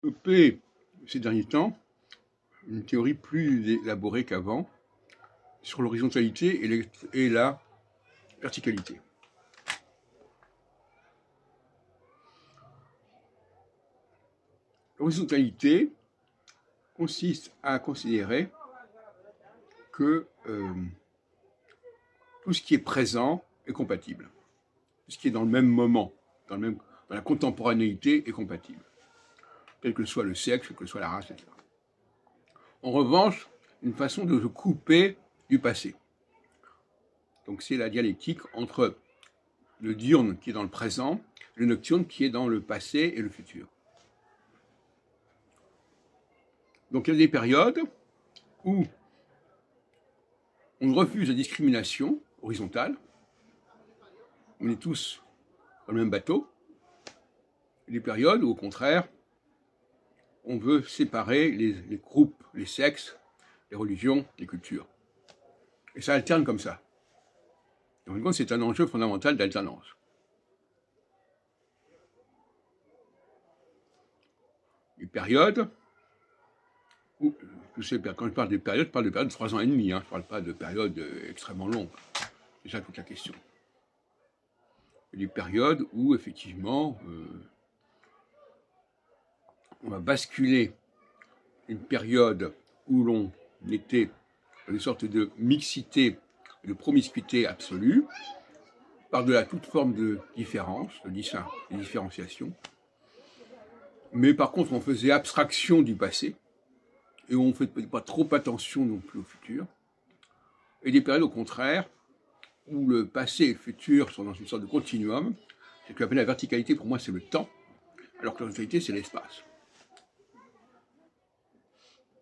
développé ces derniers temps une théorie plus élaborée qu'avant sur l'horizontalité et la verticalité. L'horizontalité consiste à considérer que tout ce qui est présent est compatible. Tout ce qui est dans le même moment, dans la contemporanéité est compatible. Quel que soit le sexe, quelle que soit la race, etc. En revanche, une façon de se couper du passé. Donc c'est la dialectique entre le diurne qui est dans le présent, le nocturne qui est dans le passé et le futur. Donc il y a des périodes où on refuse la discrimination horizontale, on est tous dans le même bateau, et des périodes où au contraire, on veut séparer les groupes, les sexes, les religions, les cultures. Et ça alterne comme ça. En fin de compte, c'est un enjeu fondamental d'alternance. Les périodes, quand je parle des périodes, je parle de périodes de 3 ans et demi, je ne parle pas de périodes extrêmement longues. C'est ça toute la question. Et des périodes où, effectivement, on va basculer une période où l'on était dans une sorte de mixité, de promiscuité absolue, par-delà toute forme de différence, de différenciation. Mais par contre, on faisait abstraction du passé, et on ne fait pas trop attention non plus au futur. Et des périodes, au contraire, où le passé et le futur sont dans une sorte de continuum. C'est ce qu'on appelle la verticalité, pour moi, c'est le temps, alors que l'horizontalité, c'est l'espace.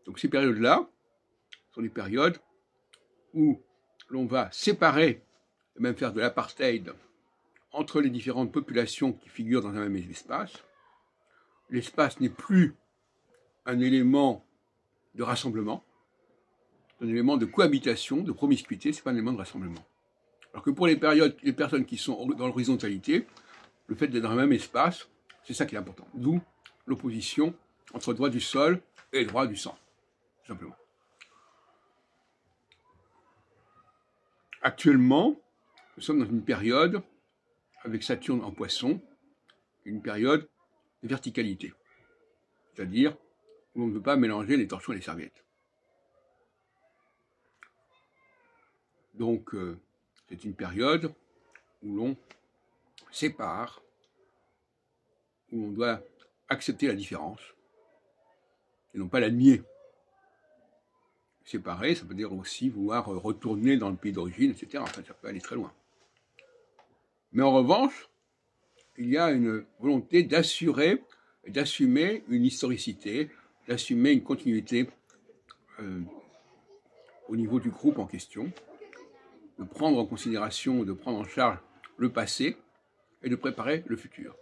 Donc ces périodes-là sont des périodes où l'on va séparer, et même faire de l'apartheid entre les différentes populations qui figurent dans un même espace. L'espace n'est plus un élément de rassemblement, un élément de cohabitation, de promiscuité, ce n'est pas un élément de rassemblement. Alors que pour les personnes qui sont dans l'horizontalité, le fait d'être dans le même espace, c'est ça qui est important. D'où l'opposition entre le droit du sol et le droit du sang, tout simplement. Actuellement, nous sommes dans une période, avec Saturne en Poisson, une période de verticalité. C'est-à-dire où on ne veut pas mélanger les torchons et les serviettes. Donc, c'est une période où l'on sépare, où on doit accepter la différence, et non pas la nier. Séparer, ça veut dire aussi vouloir retourner dans le pays d'origine, etc. Enfin, ça peut aller très loin. Mais en revanche, il y a une volonté d'assurer et d'assumer une historicité, d'assumer une continuité au niveau du groupe en question, de prendre en considération, de prendre en charge le passé et de préparer le futur.